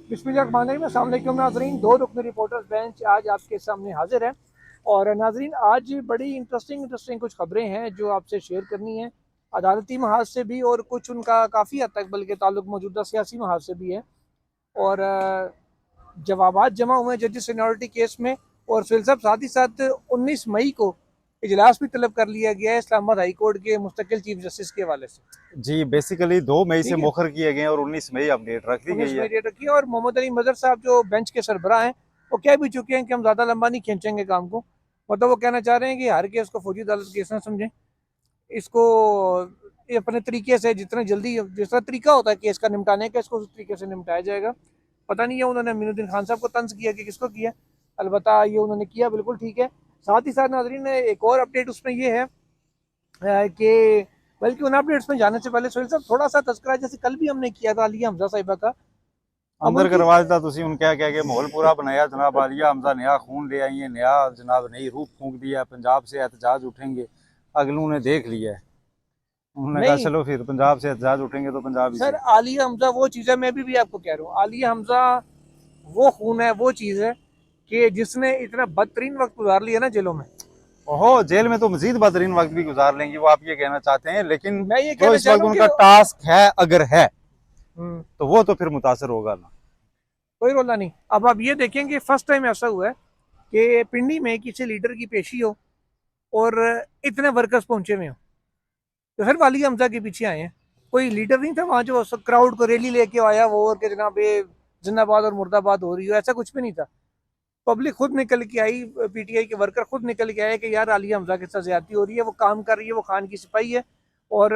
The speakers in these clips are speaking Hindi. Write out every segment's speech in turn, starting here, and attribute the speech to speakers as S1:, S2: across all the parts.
S1: बिस्मिल्लाहिर्रहमानिर्रहीम। अस्सलाम वालेकुम नाज़रीन। दो रुकनी रिपोर्टर्स बेंच आज आपके सामने हाजिर है। और नाज़रीन, आज बड़ी इंटरेस्टिंग कुछ खबरें हैं जो आपसे शेयर करनी है, अदालती महाज से भी और कुछ उनका काफ़ी हद तक बल्कि ताल्लुक मौजूदा सियासी महाज से भी है। और जवाबात जमा हुए हैं जजेस सीनियरिटी केस में। और फिर साहब साथ ही साथ 19 मई को इजलास भी तलब कर लिया गया है इस्लामाबाद हाई कोर्ट के मुस्तकिल चीफ जस्टिस के हवाले से।
S2: जी, बेसिकली 2 मई से
S1: ठीक है,
S2: मुखर किए गए हैं और 19 मई अपडेट रख दी गई
S1: 19 मई
S2: है।
S1: डेट रखी है। और मोहम्मद अली मजहर साहब जो बेंच के सरबराह हैं, वो कह भी चुके हैं कि हम ज़्यादा लंबा नहीं खींचेंगे काम को। मतलब वो कहना चाह रहे हैं कि हर केस को फौजी अदालत केस ना समझें, इसको ये अपने तरीके से जितना जल्दी जिस तरह तरीका होता है केस का निपटाने का, इसको उस तरीके से निपटाया जाएगा। पता नहीं है उन्होंने अमीनुद्दीन खान साहब को तंज किया कि किसको किया, अलबत्ता ये उन्होंने किया, बिल्कुल ठीक है। साथ ही साथ नाजरीन एक और अपडेट उसमें ये है कि बल्कि उन अपडेट्स में जाने से पहले सोहेल साहब थोड़ा सा तस्करा जैसे कल भी हमने किया था अलिया हमजा साहिबा का। अब
S2: अंदर
S1: उनकी
S2: करवा दिता तुसी उन कह कह के माहौल पूरा बनाया जनाब। आलिया हमजा नया खून ले आई है, नया जनाब नई रूप फूंक दिया। पंजाब से एहतजाज उठेंगे, अगलों ने देख लिया है। उन्होंने कहा
S1: नहीं
S2: चलो फिर पंजाब से एहतजाज उठेंगे तो पंजाब ही
S1: सर,
S2: से।
S1: आलिया हमजा वो चीज़ है, मैं भी आपको कह रहा हूँ, आलिया हमजा वो खून है, वो चीज़ है कि जिसने इतना बदतरीन वक्त गुजार लिया ना जेलों में।
S2: ओहो, जेल में तो मजीद बेहतरीन वक्त भी गुजार लेंगे, वो आप ये कहना चाहते हैं। लेकिन
S1: मैं ये
S2: जो
S1: कहना
S2: इस
S1: चाह
S2: वक्त
S1: रहा हूँ कि
S2: उनका टास्क है, अगर है
S1: हम्म,
S2: तो वो तो फिर मुतासर होगा ना।
S1: कोई रोला नहीं। अब आप ये देखेंगे फर्स्ट टाइम ऐसा हुआ है कि पिंडी में किसी लीडर की पेशी हो और इतने वर्कर्स पहुंचे हुए हो, तो फिर वाली हमजा के पीछे आए हैं। कोई लीडर नहीं था वहां जो क्राउड को रैली लेके आया वो और के जनाब ये जिंदाबाद और मुर्दाबाद हो रही हो, ऐसा कुछ भी नहीं था। पब्लिक खुद निकल के आई, पीटीआई के वर्कर खुद निकल के आए कि यार आलिया हमजा के साथ ज्यादती हो रही है, वो काम कर रही है, वो खान की सिपाही है। और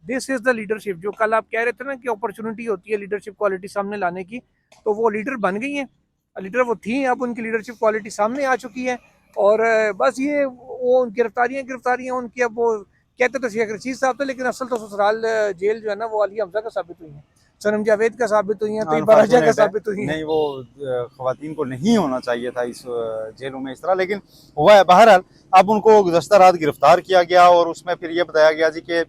S1: दिस इज द लीडरशिप जो कल आप कह रहे थे ना कि अपॉर्चुनिटी होती है लीडरशिप क्वालिटी सामने लाने की, तो वो लीडर बन गई हैं। लीडर वो थी, अब उनकी लीडरशिप क्वालिटी सामने आ चुकी है। और बस ये वो गिरफ्तारियां उनकी, अब वो कहते तो शेख रशीद साहब थे, लेकिन असल तो ससुराल जेल जो है ना वो अली हमजा का साबित हुई है, सनम जावेद का साबित हुई है, तैयबा राजा का
S2: अनफॉर्चुनेट है।
S1: साबित हुई है।
S2: नहीं, वो खवातीन को नहीं होना चाहिए था इस जेलों में इस तरह, लेकिन हुआ है। बहरहाल अब उनको गुज़श्ता रात गिरफ्तार किया गया और उसमें फिर ये बताया गया जी कि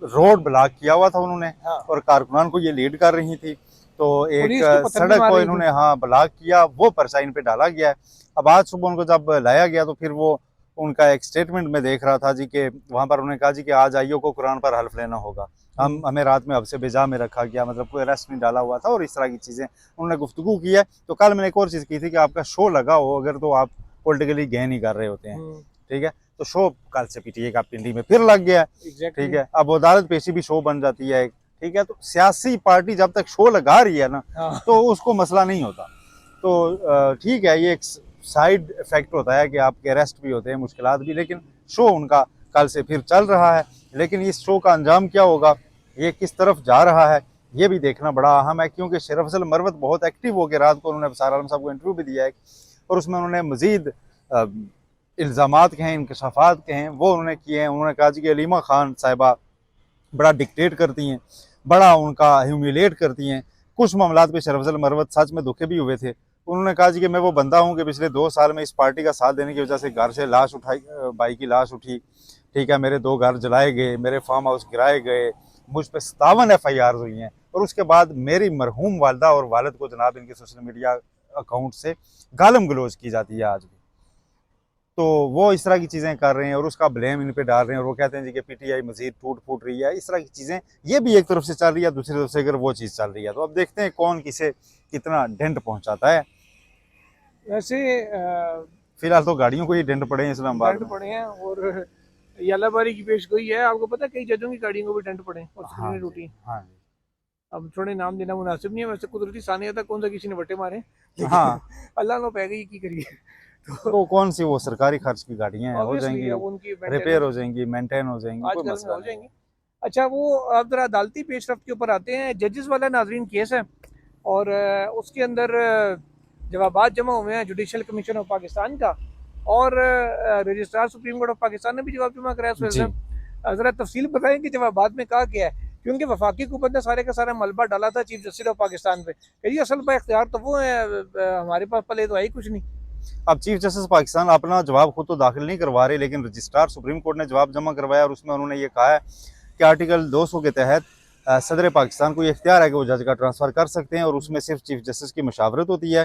S2: रोड ब्लॉक किया हुआ था उन्होंने
S1: हाँ,
S2: और कारकुनान को ये लीड कर रही थी। तो एक
S1: पुलिस को पत्थर भी
S2: सड़क
S1: मार
S2: को
S1: रही थी।
S2: इन्होंने हाँ ब्लॉक किया, वो पर्चा इन पे डाला गया है। अब आज सुबह उनको जब लाया गया तो फिर वो उनका एक स्टेटमेंट में देख रहा था जी कि वहाँ पर उन्होंने कहा जी कि आज आईओ को कुरान पर हल्फ लेना होगा। हमें रात में हब्से बेजा में रखा गया, मतलब कोई अरेस्ट नहीं डाला हुआ था और इस तरह की चीज़ें उन्होंने गुफ्तगू की है। तो कल मैंने एक और चीज़ की थी कि आपका शो लगा हो अगर, तो आप पॉलिटिकली गेन ही कर रहे होते हैं, ठीक है। तो शो कल से पीटीए का पिंडी में फिर लग गया है, ठीक है। अब अदालत पेशी भी शो बन जाती है, ठीक है। तो सियासी पार्टी जब तक शो लगा रही है ना
S1: हाँ।
S2: तो उसको मसला नहीं होता। तो ठीक है, ये एक साइड इफेक्ट होता है कि आपके अरेस्ट भी होते हैं, मुश्किलात भी, लेकिन शो उनका कल से फिर चल रहा है। लेकिन इस शो का अंजाम क्या होगा, ये किस तरफ जा रहा है, ये भी देखना बड़ा अहम है। क्योंकि शरीफ अफजल मरवत बहुत एक्टिव होकर रात को उन्होंने बसार आलम साहब को इंटरव्यू भी दिया है और उसमें उन्होंने मजीद इल्ज़ामात के हैं, इंकशाफात के हैं, वो उन्होंने किए हैं। उन्होंने कहा कि अलीमा खान साहिबा बड़ा डिक्टेट करती हैं, बड़ा उनका ह्यूमिलेट करती हैं। कुछ मामलात पे शरीफ अफजल मरवत सच में दुखे भी हुए थे। उन्होंने कहा जी कि मैं वो बंदा हूँ कि पिछले 2 साल में इस पार्टी का साथ देने की वजह से घर से लाश उठाई, भाई की लाश उठी, ठीक है। मेरे 2 घर जलाए गए, मेरे फार्म हाउस गिराए गए, मुझ पर 57 FIR हुई हैं और उसके बाद मेरी मरहूम वालदा और वालिद को जनाब इनके सोशल मीडिया अकाउंट से गालम गलोच की जाती है आज भी। तो वो इस तरह की चीज़ें कर रहे हैं और उसका ब्लेम इन पे डाल रहे हैं और वो कहते हैं जी कि पीटीआई मजीद टूट फूट रही है। इस तरह की चीज़ें ये भी एक तरफ से चल रही है, दूसरी तरफ से अगर वो चीज़ चल रही है तो अब देखते हैं कौन किसे कितना डेंट पहुंचाता है।
S1: वैसे
S2: फिलहाल तो गाड़ियों को ही डेंट पड़े हैं इस्लामाबाद
S1: डेंट
S2: में।
S1: पड़े हैं और यालाबारी की पेश गोई है। आपको पता है कई जजों की गाड़ियों को भी डेंट पड़े हैं और
S2: हाँ
S1: स्क्रीनें
S2: जी,
S1: टूटी हैं।
S2: हाँ जी।
S1: अब थोड़े नाम देना मुनासिब नहीं है, वैसे कुदरती सानिया था, कौन सा किसी ने बट्टे मारे, लेकिन
S2: हाँ,
S1: अल्लाह ने पै गई की करिए। तो
S2: तो कौन सी वो सरकारी खर्च की गाड़ियां हैं, हो
S1: ऑब्वियसली
S2: जाएंगी,
S1: अब उनकी
S2: रिपेयर
S1: मेंटेनेंस
S2: हो जाएंगी, मेंटेन हो जाएंगी, कोई
S1: आजकल में
S2: मसला
S1: हो
S2: नहीं
S1: जाएंगी।
S2: है।
S1: अच्छा, वो अब जरा अदालती पेशरफ के ऊपर आते हैं। जजेस वाला नाजरीन केस है और उसके अंदर जवाबात जमा हुए हैं जुडिशल कमीशन ऑफ पाकिस्तान का और registrar supreme court of Pakistan ने भी जवाब जमा कराया। सुहेल
S2: जी,
S1: साहब ज़रा तफसील बताएं कि जवाबात में कहा गया है, क्योंकि वफाकी हुकूमत ने सारे का सारा मलबा डाला था चीफ जस्टिस ऑफ पाकिस्तान पे कि जी असल इख्तियार तो वो है, हमारे पास पले तो आई कुछ नहीं।
S2: अब चीफ जस्टिस पाकिस्तान अपना जवाब खुद तो दाखिल नहीं करवा रहे, लेकिन रजिस्ट्रार सुप्रीम कोर्ट ने जवाब जमा करवाया और उसमें उन्होंने ये कहा है कि आर्टिकल 200 के तहत सदर पाकिस्तान को ये इख्तियार है कि वो जज का ट्रांसफ़र कर सकते हैं और उसमें सिर्फ चीफ जस्टिस की मशावरत होती है।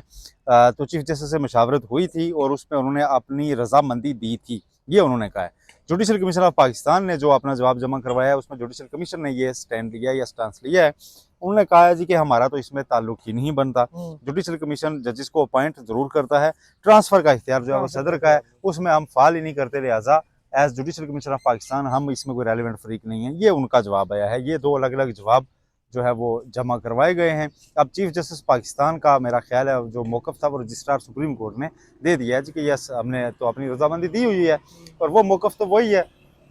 S2: तो चीफ जस्टिस से मशावरत हुई थी और उसमें उन्होंने अपनी रजामंदी दी थी, ये उन्होंने कहा है। जुडिशल कमीशन ऑफ पाकिस्तान ने जो अपना जवाब जमा करवाया है उसमें जुडिशल कमीशन ने ये स्टैंड लिया या स्टांस लिया है। उन्होंने कहा है जी कि हमारा तो इसमें ताल्लुक ही नहीं बनता। जुडिशल कमीशन जजेस को अपॉइंट जरूर करता है, ट्रांसफ़र का इख्तियार जो है वो सदर का है, उसमें हम फाल ही नहीं करते, लिहाजा as judicial commission of Pakistan हम इसमें कोई रेलिवेंट फरीक नहीं है। ये उनका जवाब आया है। ये दो अलग अलग जवाब जो है वो जमा करवाए गए हैं। अब चीफ जस्टिस पाकिस्तान का मेरा ख्याल है जो मौक़िफ़ था वो रजिस्ट्रार सुप्रीम कोर्ट ने दे दिया है कि यस हमने तो अपनी रजामंदी दी हुई है। और वो मौक़िफ़ तो वही है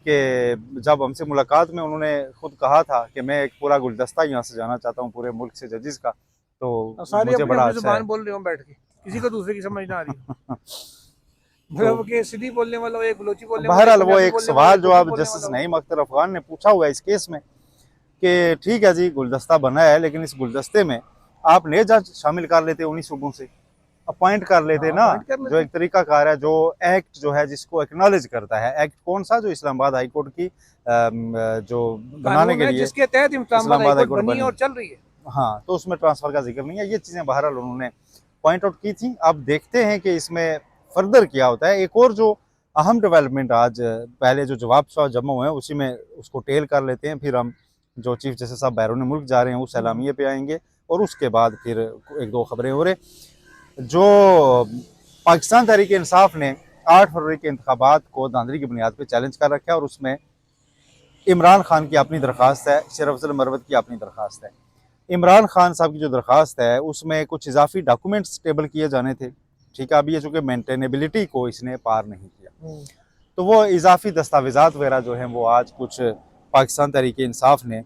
S2: कि जब हमसे मुलाकात में उन्होंने खुद कहा था कि मैं एक पूरा गुलदस्ता यहाँ से जाना चाहता हूँ पूरे मुल्क से जजेस का, तो मुझे बड़ा अच्छा है।
S1: बोल रहे हो बैठ के, किसी को दूसरे की समझ ना आ रही मतलब कि सिंधी बोलने वाला हो, एक बलोची बोलने वाला,
S2: बहरहाल वो एक सवाल जो अब जस्टिस नईम अख्तर अफगान ने पूछा हुआ है इस केस में कि ठीक है जी गुलदस्ता बना है, लेकिन इस गुलदस्ते में आप नए जज शामिल कर लेते 19 सूबों से, अपॉइंट कर लेते ना, जो एक तरीकाकार है, जो एक्ट जो है जिसको एक्नॉलेज करता है। एक्ट कौन सा? जो इस्लामाबाद हाई कोर्ट की जो बनाने के लिए
S1: जिसके तहत इस्लामाबाद हाई कोर्ट बनी और चल रही है,
S2: हाँ, तो उसमें ट्रांसफर का जिक्र नहीं है। ये चीजें बहरहाल उन्होंने पॉइंट आउट की थी। अब देखते हैं कि इसमें फर्दर क्या होता है। एक और जो अहम डेवलपमेंट आज पहले जो जवाब जमा हुए हैं उसी में उसको टेल कर लेते हैं, फिर हम जो चीफ जस्टिस साहब बैरून मुल्क जा रहे हैं उस सलामिये पे आएंगे और उसके बाद फिर एक दो खबरें हो रही। जो पाकिस्तान तहरीक इंसाफ ने 8 फरवरी के इंतखाबात को धांधली की बुनियाद पर चैलेंज कर रखा है और उसमें इमरान खान की अपनी दरख्वास्त है, शेर अफजल मरवत की अपनी दरख्वास्त है। इमरान खान साहब की जो दरख्वास्त है उसमें कुछ इजाफी डॉक्यूमेंट्स टेबल किए जाने थे, ठीक है। अभी ये चूँकि मेंटेनेबिलिटी को इसने पार नहीं किया, तो वो इजाफी दस्तावेज़ात वगैरह जो हैं वो आज कुछ पाकिस्तान तहरीक इंसाफ ने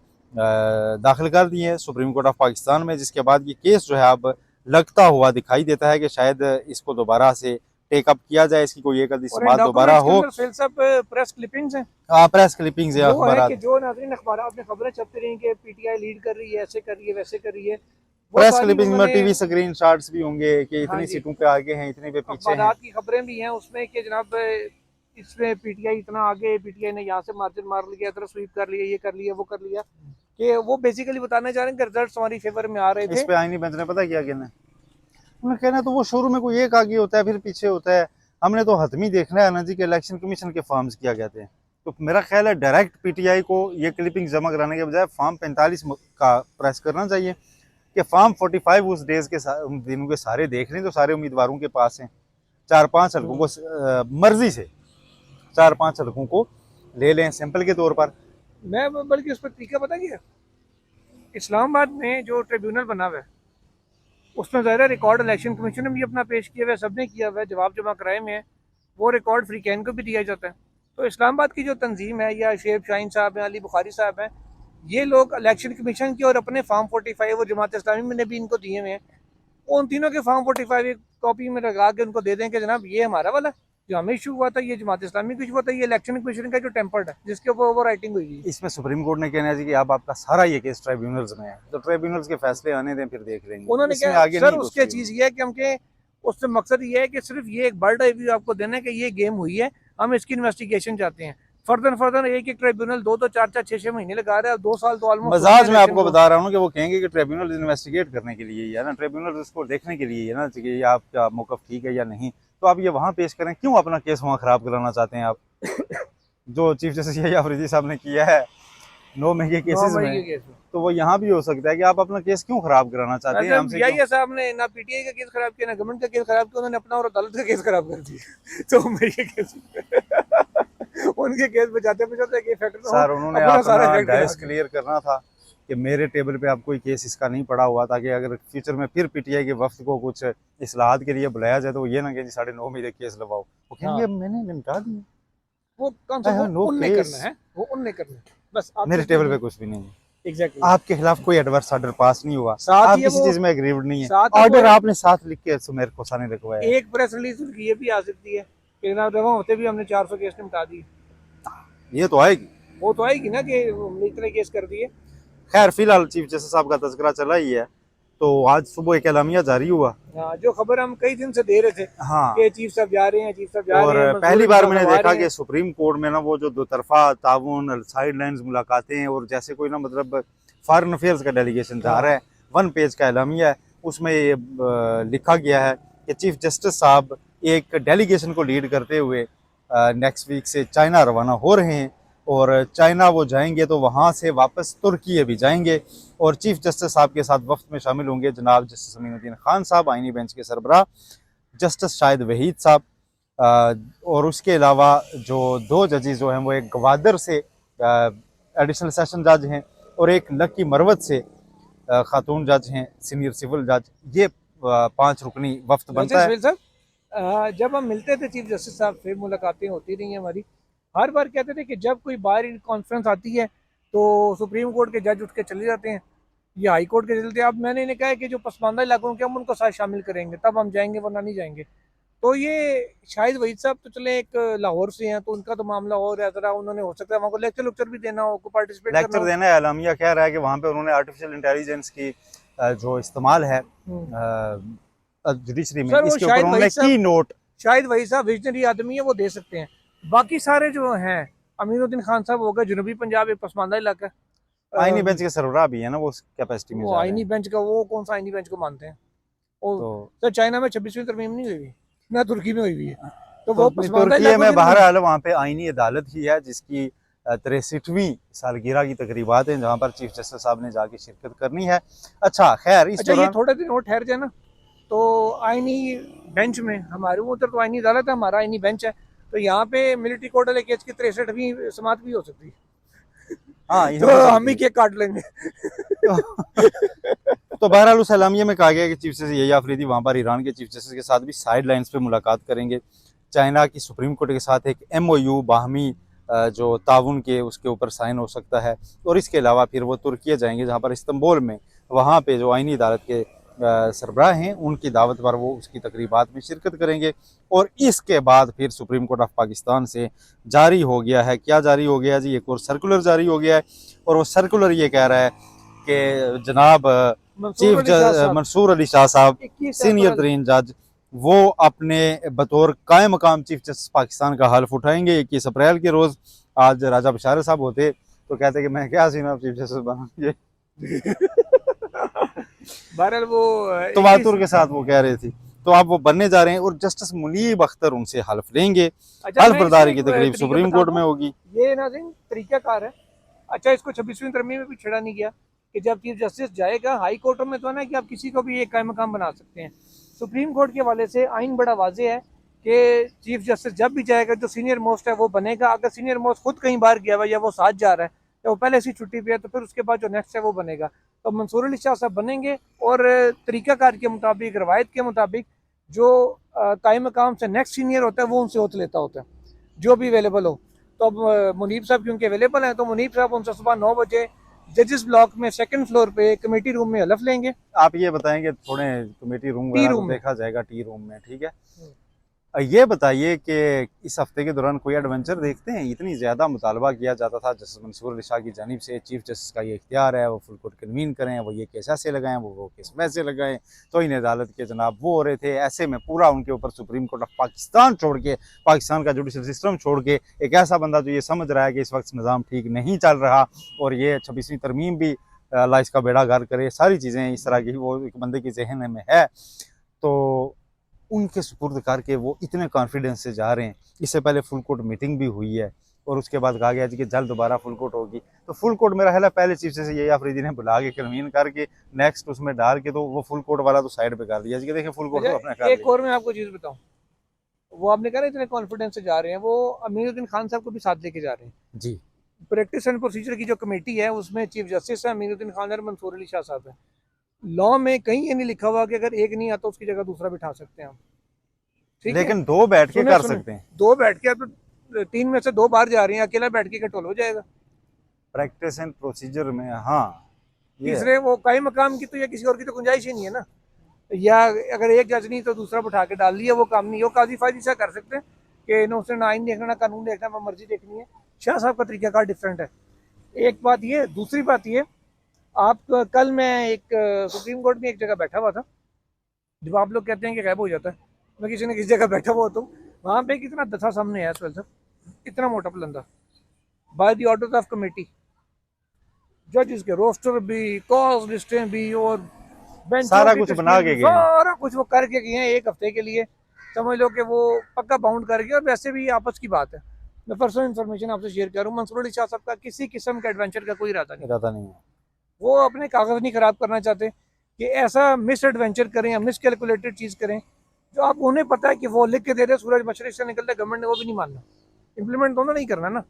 S2: दाखिल कर दिए हैं सुप्रीम कोर्ट ऑफ पाकिस्तान में, जिसके बाद ये केस जो है अब लगता हुआ दिखाई देता है कि शायद इसको दोबारा से टेकअप किया जाए, इसकी कोई एक आधी बात दोबारा हो।
S1: प्रेस क्लिपिंग्स हैं,
S2: हाँ, प्रेस क्लिपिंग्स या
S1: अखबार जो नाज़रीन अखबार में खबरें छपती रही कि पीटीआई लीड कर रही है, ऐसे कर रही है, वैसे कर रही है,
S2: प्रेस क्लिपिंग्स में टीवी स्क्रीन शॉट्स भी होंगे कि इतनी सीटों पे आगे हैं, इतने पे पीछे हैं।
S1: की खबरें भी हैं उसमें कि जनाब इसमें पीटीआई इतना आगे, पीटीआई ने यहाँ से मार्जिन मार लिया, इधर स्वीप कर लिया, ये कर लिया, वो कर लिया, कि वो बेसिकली बताने जा रहे हैं कि रिजल्ट्स हमारी फेवर में आ रहे थे।
S2: इस पे आईनी बेंच ने पता क्या कहना है, उन्होंने कहना तो वो शुरू में कोई एक आगे होता है फिर पीछे होता है, हमने तो हतमी देखना है ना जी कि इलेक्शन कमीशन के फॉर्म्स क्या कहते हैं। तो मेरा ख्याल है डायरेक्ट पीटीआई को ये क्लिपिंग जमा कराने के बजाय फॉर्म 45 का प्रेस करना चाहिए कि फॉर्म 45 उस डेज के दिनों के सारे देख लें, तो सारे उम्मीदवारों के पास हैं। 4-5 हल्कों को मर्जी से 4-5 हल्कों को ले लें सैंपल के तौर पर।
S1: मैं बल्कि उस पर तरीका पता क्या, इस्लामाबाद में जो ट्रिब्यूनल बना हुआ है उसमें ज़ाहिर रिकॉर्ड इलेक्शन कमीशन ने भी अपना पेश किया हुआ है, सबने किया हुआ है, जवाब जमा कराए में है, वो रिकॉर्ड फ्री कैन को भी दिया जाता है। तो इस्लामाबाद की जो तंजीम है या शेब शाहीन साहब हैं, अली बुखारी साहब हैं, ये लोग इलेक्शन कमीशन की और अपने फॉर्म 45 और जमात इस्लामी ने भी इनको दिए हुए हैं, उन तीनों के फॉर्म 45 एक कॉपी में लगा के उनको दे दें कि जनाब ये हमारा वाला जो हमें इशू हुआ था, ये जमात इस्लामी का इशू हुआ था, ये इलेक्शन कमीशन का जो टेम्पर्ड है जिसके ऊपर ओवर राइटिंग हुई है।
S2: इसमें सुप्रीम कोर्ट ने कहना है कि अब आपका सारा ये केस ट्राइब्यूनल्स में है, तो ट्राइब्यूनल्स के फैसले आने दें, फिर देख लेंगे।
S1: उन्होंने क्या आगे सर उसके चीज़ ये है कि हमके उससे मकसद ये है कि सिर्फ ये एक बर्ड रिव्यू आपको देना है कि ये गेम हुई है, हम इसकी इन्वेस्टिगेशन चाहते हैं। फर्दर एक ट्रिब्यूनल 2 4 6 महीने लगा रहा है, 2 साल तो ऑलमोस्ट
S2: मजाज में आपको बता रहा हूँ कि वो कहेंगे कि ट्रिब्यूनल इन्वेस्टिगेट करने के लिए ही है ना, ट्रिब्यूनल इसको देखने के लिए ही है ना कि आपका मौकफ ठीक है या नहीं, तो आप ये वहाँ पेश करें, क्यों अपना केस वहाँ खराब कराना चाहते हैं आप? जो चीफ जस्टिस यही अफरीदी साहब ने किया है 9 मई के केसेस में, तो वो यहाँ भी हो सकता है कि आप अपना केस क्यों खराब कराना चाहते हैं हमसे?
S1: पीटीआई साहब ने ना पीटीआई का केस खराब किया, ना गवर्नमेंट का केस खराब किया, उन्होंने अपना और अदालत का केस खराब कर दिया। तो मेरे केस उनके केस बचाते बचाते
S2: सर उन्होंने अपना डाइस क्लियर करना था कि मेरे टेबल पे अब कोई केस इसका नहीं पड़ा हुआ, ताकि अगर फ्यूचर में फिर पीटीआई के वक्त को कुछ इस्लाहात के लिए बुलाया जाए तो ये ना कि 9.5 महीने केस लगाओ, वो कहेंगे मैंने निपटा दिया।
S1: वो कौन सा उनने करना है, वो उनने करना है, बस
S2: मेरे टेबल पे कुछ भी नहीं है।
S1: एग्जैक्टली
S2: आपके खिलाफ कोई एडवर्स ऑर्डर पास नहीं हुआ, आप किसी चीज में एग्रीड नहीं है, ऑर्डर आपने साथ लिख के सुमेर को सामने रखवाया।
S1: एक प्रेस रिलीज उनकी ये भी आ सकती है कि जनाब जमा होते भी हमने 400 केस निपटा दिए,
S2: ये तो आएगी,
S1: वो तो आएगी ना कि हमने इतने केस कर दिए।
S2: खैर फिलहाल चीफ जस्टिस साहब का तज़किरा चला ही है, तो आज सुबह एक एलामिया जारी हुआ,
S1: जो खबर हम कई दिन से दे रहे थे,
S2: हाँ,
S1: कि चीफ साहब जा रहे हैं, चीफ साहब जा रहे हैं।
S2: और पहली बार मैंने देखा कि सुप्रीम कोर्ट में ना वो जो दो तरफा ताउन, साइड लाइन्स मुलाकातें और जैसे कोई ना मतलब फॉरेन अफेयर्स का डेलीगेशन जा रहा है। 1 पेज का एलामिया है, उसमें ये लिखा गया है कि चीफ जस्टिस साहब एक डेलीगेशन को लीड करते हुए नेक्स्ट वीक से चाइना रवाना हो रहे हैं, और चाइना वो जाएंगे तो वहाँ से वापस तुर्की भी जाएंगे, और चीफ जस्टिस साहब के साथ वफ्द में शामिल होंगे जनाब जस्टिस अमीनुद्दीन खान साहब, आइनी बेंच के सरबराह, जस्टिस शाहिद वहीद साहब, और उसके अलावा जो 2 जजेस जो हैं वो एक गवादर से एडिशनल सेशन जज हैं, और एक लकी मरवत से खातून जज हैं, सीनियर सिविल जज। ये 5 रुकनी वफ्त बनता है।
S1: जब हम मिलते थे चीफ जस्टिस साहब से, मुलाकातें होती रही हैं हमारी, हर बार कहते थे कि जब कोई बाहर कॉन्फ्रेंस आती है तो सुप्रीम कोर्ट के जज उठ के चले जाते हैं या हाई कोर्ट के चलते। अब मैंने इन्हें कहा है कि जो पसमानदा इलाकों के हम उनको साथ शामिल करेंगे, तब हम जाएंगे, वरना नहीं जाएंगे। तो ये शाहिद वहीद साहब तो चले एक लाहौर से हैं, तो उनका तो मामला और है, जरा उन्होंने हो सकता है वहाँ को लेक्चर वेक्चर भी देना हो, पार्टिसिपेट
S2: लेक्चर देना है। एलामिया कह रहा है कि वहाँ पे उन्होंने आर्टिफिशियल इंटेलिजेंस की जो इस्तेमाल है जुडिशरी में, इसके ऊपर उन्होंने की नोट।
S1: शायद वही साहब विजनरी आदमी है, वो दे सकते हैं। बाकी सारे जो हैं, अमीनुद्दीन खान साहब हो गए, जनूबी पंजाब एक पसमानदा इलाका,
S2: आईनी बेंच के सरबराह भी है ना, वो उस कैपेसिटी में
S1: वो आईनी बेंच का, वो कौन सा आईनी बेंच को मानते हैं? तो चाइना में 26वीं तरमीम नहीं हुई, ना तुर्की में हुई है, तो वो
S2: तुर्की में बहरहाल वहाँ पे आईनी अदालत ही है जिसकी 63वीं सालगिरह की तकरीबात है, जहाँ पर चीफ जस्टिस साहब ने जाके शिरकत करनी है। अच्छा खैर, इस
S1: ये थोड़े दिन और ठहर जाए ना, तो आईनी बेंच में, हमारे उधर तो आईनी अदालत है, हमारा आईनी बेंच है, तो यहाँ पे मिलिट्री कोर्ट वाले केस की 63वीं समात भी हो सकती है।
S2: हाँ,
S1: तो हम ही केक काट लेंगे।
S2: तो बहरहाल उस एलामिया में कहा गया कि चीफ जस्टिस यही आफरीदी वहाँ पर ईरान के चीफ जस्टिस के साथ भी साइड लाइन्स पे मुलाकात करेंगे। चाइना की सुप्रीम कोर्ट के साथ एक MOU बाहमी जो ताउन के उसके ऊपर साइन हो सकता है, और इसके अलावा फिर वो तुर्की जाएंगे, जहाँ पर इस्तंबुल में वहाँ पे जो आईनी अदालत के सरबराह हैं उनकी दावत पर वो उसकी तकरीबात में शिरकत करेंगे। और इसके बाद फिर सुप्रीम कोर्ट ऑफ पाकिस्तान से जारी हो गया है, क्या जारी हो गया जी, एक और सर्कुलर जारी हो गया है, और वो सर्कुलर ये कह रहा है कि जनाब चीफ मंसूर अली शाह साहब, सीनियर तरीन जज, वो अपने बतौर कायम मकाम चीफ जस्टिस पाकिस्तान का हल्फ उठाएंगे 21 अप्रैल के रोज़। आज राजा बशार साहब होते तो कहते कि मैं क्या सीना चीफ जस्टिस बनाऊंगे।
S1: बहरहाल वो
S2: तवातुर के साथ वो कह रही थी, तो आप वो बनने जा रहे हैं, और जस्टिस मुनीब अख्तर उनसे हल्फ लेंगे। हल्फ बर्दारी की तकरीब सुप्रीम कोर्ट में होगी।
S1: ये नाज़रीन तरीकाकार है। अच्छा, इसको 26वीं तरमीम में भी छेड़ा नहीं गया कि जब चीफ जस्टिस जाएगा हाई कोर्टों में, तो है ना कि आप किसी को भी एक कायम मकाम बना सकते हैं। सुप्रीम कोर्ट के हवाले से आइन बड़ा वाजे है कि चीफ जस्टिस जब भी जाएगा जो सीनियर मोस्ट है वो बनेगा। अगर सीनियर मोस्ट खुद कहीं बाहर गया हुआ या वो साथ जा रहा है या वो पहले से छुट्टी पे है, तो फिर उसके बाद जो नेक्स्ट है वो बनेगा। तो मंसूर अली शाह साहब बनेंगे, और तरीकाकार के मुताबिक, रवायत के मुताबिक, जो कायम मकाम से नेक्स्ट सीनियर होता है वो उनसे होत लेता होता है, जो भी अवेलेबल हो। तो अब मुनीब साहब क्योंकि अवेलेबल हैं, तो मुनीब साहब उनसे सुबह 9 बजे जजेस ब्लॉक में 2nd फ्लोर पे कमेटी रूम में हलफ लेंगे।
S2: आप ये बताएंगे थोड़े कमेटी रूम में देखा जाएगा, टी रूम में, ठीक है। ये बताइए कि इस हफ्ते के दौरान कोई एडवेंचर देखते हैं? इतनी ज़्यादा मुतालबा किया जाता था जस्टिस मंसूर अली शाह की जानिब से, चीफ जस्टिस का ये इख्तियार है, वो फुल कोर्ट कन्वीन करें, वो ये केस ऐसे लगाएं, वो केस वैसे लगाएं, तो इन अदालत के जनाब वो हो रहे थे। ऐसे में पूरा उनके ऊपर सुप्रीम कोर्ट ऑफ पाकिस्तान छोड़ के, पाकिस्तान का जुडिशल सिस्टम छोड़ के, एक ऐसा बंदा जो ये समझ रहा है कि इस वक्त निज़ाम ठीक नहीं चल रहा और ये 26वीं तरमीम भी अल्लाह इसका बेड़ा गर्क करे, सारी चीज़ें इस तरह की वो एक बंदे के जहन में है, तो उनके सुपुर्द करके वो इतने कॉन्फिडेंस से जा रहे हैं। इससे पहले फुल कोर्ट मीटिंग भी हुई है, और उसके बाद कहा गया जी कि जल्द दोबारा फुल कोर्ट होगी। तो फुल कोर्ट मेरा ख्याल है पहले चीफ से यही आफरीदी ने बुला के कन्वीन करके नेक्स्ट उसमें डाल के, तो वो फुल कोर्ट वाला तो साइड पे कर दिया जी, देखिए फुल कोर्ट तो अपना कर।
S1: एक और मैं आपको चीज़ बताऊं, वो आपने कहा ना इतने कॉन्फिडेंस से जा रहे हैं, वो अमीनुद्दीन खान साहब को भी साथ लेके जा रहे हैं
S2: जी।
S1: प्रैक्टिस एंड प्रोसीजर की जो कमेटी है उसमें चीफ जस्टिस है अमीनुद्दीन खान और मंसूर अली शाह साहब है। लॉ में कहीं ये नहीं लिखा हुआ कि अगर एक नहीं आता उसकी जगह दूसरा बिठा सकते हैं हम, ठीक
S2: लेकिन है? 2 बैठ के कर सकते हैं।
S1: 2 बैठ के, तो 3 में से 2 बाहर जा रही हैं, अकेला बैठ के कंट्रोल हो जाएगा
S2: प्रैक्टिस एंड प्रोसीजर में। हाँ,
S1: तीसरे वो कायम मकाम की तो या किसी और की तो गुंजाइश ही नहीं है ना, या अगर एक जज नहीं तो दूसरा बिठा के डाल लिया, वो काम नहीं, वो काजी फाजी सा कर सकते हैं कि ना उसने ना आइन देखना ना कानून देखना, मैं मर्जी देखनी है। शाह साहब का तरीकाकार डिफरेंट है, एक बात ये। दूसरी बात ये, आप कल मैं एक सुप्रीम कोर्ट में एक जगह बैठा हुआ था, जब आप लोग कहते हैं कि गायब हो जाता है, मैं किसी न किसी जगह बैठा हुआ होता हूँ, वहाँ पे कितना दथा सामने आया सर, इतना मोटा पलंदा, by the order of committee, जजेस के रोस्टर भी, कॉस्ट लिस्टें भी, और बेंचों
S2: सारा
S1: की
S2: कुछ
S1: तशकील
S2: बना
S1: भी,
S2: के गए हैं।
S1: सारा कुछ वो करके गए हैं 1 हफ्ते के लिए। समझ लो कि वो पक्का बाउंड कर गया। और वैसे भी आपस की बात है, मैं पर्सनल इन्फॉर्मेशन आपसे शेयर कर रहा हूँ, मंसूर अली शाह साहब का किसी किस्म का एडवेंचर का कोई इरादा नहीं।
S2: इरादा नहीं है।
S1: वो अपने कागज नहीं खराब करना चाहते कि ऐसा मिस एडवेंचर करें या मिस कैलकुलेटेड चीज़ करें जो आप उन्हें पता है कि वो लिख के दे रहे सूरज मशरक से निकलता है, गवर्नमेंट ने वो भी नहीं मानना, इम्प्लीमेंट तो नहीं करना ना।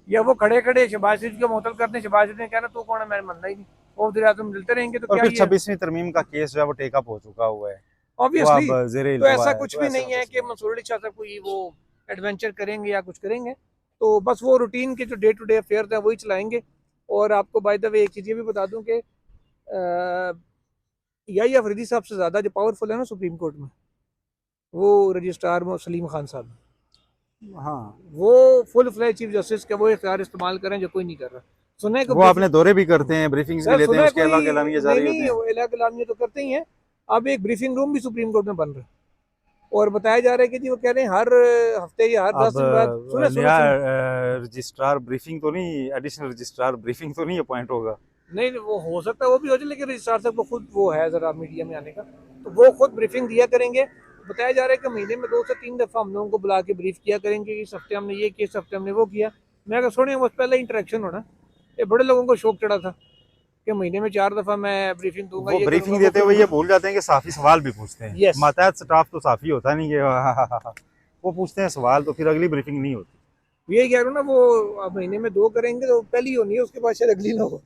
S1: या वो खड़े खड़े शहबाज शरीफ को मुअत्तल करते हैं, शहबाज शरीफ ने कहना तो कौन है, मैंने मानना ही नहीं, वो वज़ीर आज़म मिलते रहेंगे तो
S2: और
S1: क्या
S2: फिर
S1: ये।
S2: 26वीं तरमीम का केस जो है वो टेकअप हो चुका हुआ है, वो
S1: ऑब्वियसली
S2: अब जेरे
S1: तो
S2: इल्तवा
S1: ऐसा
S2: है,
S1: कुछ
S2: तो
S1: भी
S2: ऐसे में
S1: नहीं है
S2: कुछ
S1: कि
S2: नहीं।
S1: मंसूर अली शाह साहब कोई वो एडवेंचर करेंगे या कुछ करेंगे। तो बस वो रूटीन के जो डे टू डे अफेयर है वही चलाएंगे। और आपको बाय द वे एक चीज़ ये भी बता दूं कि यही अफरीदी साहब से ज़्यादा जो पावरफुल है ना सुप्रीम कोर्ट में, वो रजिस्ट्रार सलीम खान साहब।
S2: हाँ,
S1: वो फुल फ्लैज चीफ जस्टिस का वो इख्तियार इस्तेमाल करें जो कोई नहीं कर रहा। सुने को
S2: वो अपने दौरे भी करते हैं, ब्रीफिंग्स भी
S1: सर
S2: लेते हैं,
S1: सुना है
S2: उसके
S1: कोई,
S2: अलावा एलामिया
S1: नहीं
S2: जारी होते
S1: नहीं
S2: हैं।
S1: इला गुलामी तो करते ही हैं। अब एक ब्रीफिंग रूम भी सुप्रीम कोर्ट में बन रहा है और बताया जा रहा है कि जी वो कह रहे हैं हर हफ्ते या हर
S2: अब
S1: 10 दिन बाद। सुने सुने
S2: नया
S1: सुने
S2: रजिस्ट्रार ब्रीफिंग तो नहीं, एडिशनल रजिस्ट्रार ब्रीफिंग तो नहीं अपॉइंट होगा?
S1: नहीं वो हो सकता है वो भी हो जाए, लेकिन रजिस्ट्रार साहब को खुद वो है ज़रा मीडिया में आने का, तो वो खुद ब्रीफिंग दिया करेंगे। बताया जा रहा है कि महीने में 2 से 3 दफ़ा हम लोगों को बुला के ब्रीफ किया करेंगे, इस हफ्ते हमने ये किया, इस हफ्ते हमने वो किया। मैं अगर सुने बस पहले इंटरेक्शन होना, ये बड़े लोगों को शौक चढ़ा था कि महीने में 4 दफ़ा मैं ब्रीफिंग दूंगा,
S2: वो
S1: ये करूंगा
S2: ब्रीफिंग
S1: वो
S2: देते हुए
S1: करूंगा।
S2: ये भूल जाते हैं कि साफी सवाल भी पूछते हैं।
S1: यस
S2: मातहत स्टाफ तो साफी होता नहीं है वो पूछते हैं सवाल, तो फिर अगली ब्रीफिंग नहीं होती।
S1: ये कह रहा हूँ ना, वो अब महीने में 2 करेंगे तो पहली होनी है, उसके बाद शायद अगली ना हो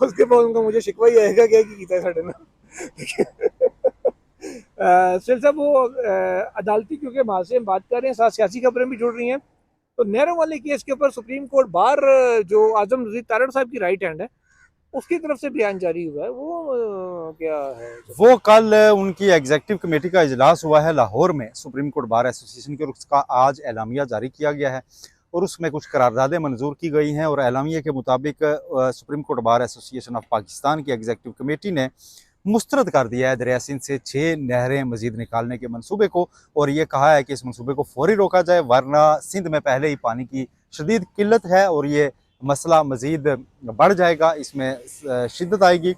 S1: उसके बाद उनका मुझे शिकवा ही आएगा क्या कि कीता है साढ़े ना सिल साहब वो अदालती क्योंकि वहाँ से हम बात कर रहे हैं, साथ सियासी खबरें भी जुड़ रही हैं। तो नेहरू वाले केस के ऊपर सुप्रीम कोर्ट बार जो आजम नज़ीर तारड़ साहब की राइट हैंड है उसकी तरफ से बयान जारी हुआ है, वो क्या है।
S2: वो कल उनकी एग्जीक्यूटिव कमेटी का इजलास हुआ है लाहौर में सुप्रीम कोर्ट बार एसोसिएशन के, और उसका आज एलामिया जारी किया गया है और उसमें कुछ करारदादें मंजूर की गई हैं। और एलामिया के मुताबिक supreme court bar association of Pakistan की एग्जीक्यूटिव कमेटी ने मुस्तरद कर दिया है दरिया सिंध से 6 नहरें मजीद निकालने के मनसूबे को, और ये कहा है कि इस मनसूबे को फौरी रोका जाए, वरना सिंध में पहले ही पानी की शदीद किल्लत है और ये मसला मजीद बढ़ जाएगा, इसमें शिद्दत आएगी।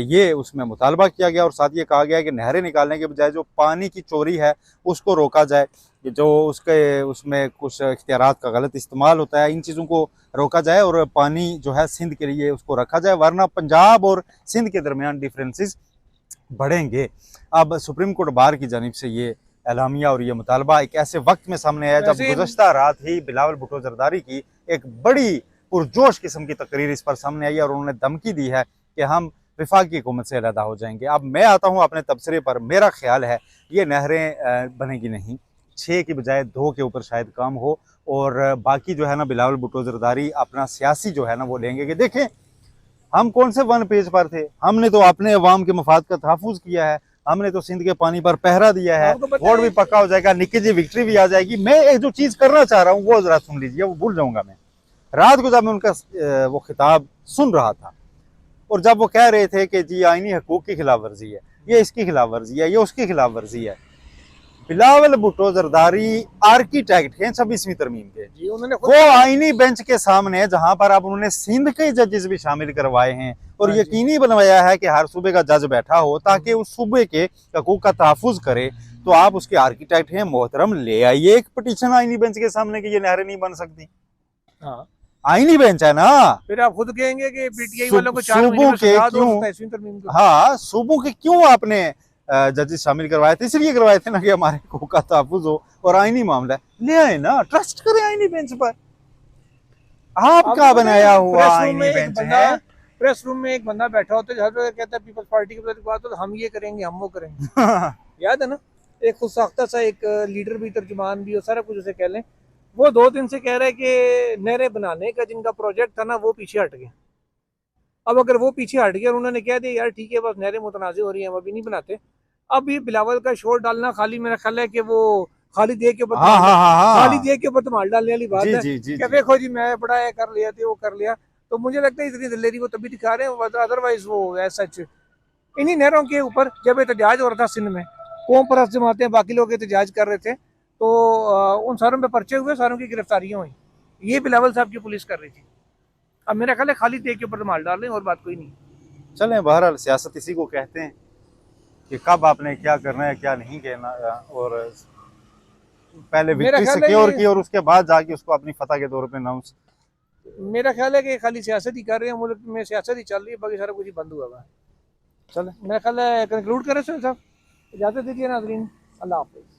S2: ये उसमें मुतालबा किया गया और साथ ये कहा गया कि नहरें निकालने के बजाय जो पानी की चोरी है उसको रोका जाए, जो उसके उसमें कुछ इख्तियारात का गलत इस्तेमाल होता है, इन चीज़ों को रोका जाए और पानी जो है सिंध के लिए उसको रखा जाए, वरना पंजाब और सिंध के दरमियान डिफरेंसेस बढ़ेंगे। अब सुप्रीम कोर्ट बार की जानिब से ये एलामिया और ये मुतालबा एक ऐसे वक्त में सामने आया जब
S1: वैसे
S2: गुज़श्ता रात ही बिलावल भुट्टो जरदारी की एक बड़ी पुरजोश किस्म की तकरीर इस पर सामने आई और उन्होंने धमकी दी है कि हम विफाकी हुकूमत से अलहदा हो जाएंगे। अब मैं आता हूँ अपने तबसरे पर, मेरा ख्याल है ये नहरें बनेगी नहीं, 6 की बजाय 2 के ऊपर शायद काम हो, और बाकी जो है ना बिलावल भुट्टो जरदारी अपना सियासी जो है ना वो लेंगे कि देखें हम कौन से वन पेज पर थे, हमने तो अपने अवाम के मफाद का तहफ़्फ़ुज़ किया है, हमने तो सिंध के पानी पर पहरा दिया है,
S1: आपको पता
S2: वोट भी
S1: है
S2: पक्का हो जाएगा, निक्की जी विक्ट्री भी आ जाएगी। मैं एक जो चीज़ करना चाह रहा हूँ वो जरा सुन लीजिए, वो भूल जाऊंगा मैं। रात को जब मैं उनका वो खिताब सुन रहा था और जब वो कह रहे थे कि जी आईनी हकूक की खिलाफ वर्जी है, ये इसकी खिलाफ वर्जी है, ये उसकी खिलाफ वर्जी है, बिलावल भुट्टो जरदारी आर्किटेक्ट हैं 26वीं तरमीम के,
S1: जी उन्होंने
S2: वो आईनी बेंच के सामने जहां पर अब उन्होंने सिंध के जजेस भी शामिल करवाए हैं और
S1: हाँ जी।
S2: यकीनी बनवाया है कि हर सूबे का जज बैठा हो ताकि उस सूबे के हकूक का तहफ़्फ़ुज़ करे, तो आप उसके आर्किटेक्ट हैं मोहतरम, ले आइए एक पटिशन आईनी बेंच के सामने कि ये नहरें नहीं बन सकती।
S1: हाँ
S2: आईनी बेंच है ना,
S1: फिर आप खुद कहेंगे कि पीटीआई वालों को 4 महीने
S2: सूबों
S1: में
S2: के
S1: सजा दो
S2: क्यों,
S1: 27वीं तरमीम को।
S2: हाँ सूबों के क्यों आपने जजेस शामिल करवाए थे? इसलिए करवाए थे ना कि हमारे हकूक का तहफ़्फ़ुज़ हो और आईनी मामला है, ले आए ना, ट्रस्ट करें आईनी बेंच पर। आपका बनाया हुआ आईनी बेंच है।
S1: प्रेस रूम में एक बंदा बैठा होता है, हर जगह कहता है पीपल्स पार्टी की बात हो तो हम ये करेंगे हम वो करेंगे याद है ना, एक खुद साख्ता सा एक लीडर भी, तर्जुमान भी और सारा कुछ उसे कह लें। वो 2 दिन से कह रहे हैं कि नहरें बनाने का जिनका प्रोजेक्ट था ना वो पीछे हट गया। अब अगर वो पीछे हट गया और उन्होंने कह दिया यार ठीक है बस नहरें मुतनाज़ हो रही हैं हम अभी नहीं बनाते, अब ये बिलावल का शोर डालना खाली मेरा ख्याल है कि वो खाली दे के ऊपर
S2: हाँ हाँ हाँ
S1: खाली
S2: हाँ,
S1: दे के ऊपर धमाल डालने वाली बात
S2: जी
S1: है
S2: जी जी
S1: कि
S2: जी।
S1: देखो जी मैं बड़ा है कर लिया थी वो कर लिया। तो मुझे लगता है इतनी दिलेरी वो तभी दिखा रहे हैं, अदरवाइज वो ऐसा इन्हीं नहरों के ऊपर जब एहतजाज हो रहा था सिंध में, कौम परस्त जमातें बाकी लोग एहतजाज कर रहे थे, तो उन सारों पे पर्चे हुए, सारों की गिरफ्तारियां हुई, ये बिलावल साहब की पुलिस कर रही थी। अब मेरा ख्याल है खाली तेग के ऊपर माल डाल लें और बात कोई नहीं।
S2: चलें, बहरहाल सियासत इसी को कहते हैं कि कब आपने क्या करना है क्या नहीं कहना, और पहले
S1: मेरा
S2: विक्ट्री
S1: ख्याल है
S2: सिक्योर
S1: ये
S2: की और उसके बाद जाके उसको अपनी फतह के तौर पे अनाउंस।
S1: मेरा ख्याल है कि खाली सियासत ही कर रहे हैं, मुल्क में सियासत ही चल रही है, बाकी सारा कुछ ही बंद हुआ हुआ है।
S2: चले।
S1: मेरा ख्याल है कंक्लूड करें सुहेल साहब, इजाज़त दीजिए नाज़रीन, अल्लाह हाफ़िज़।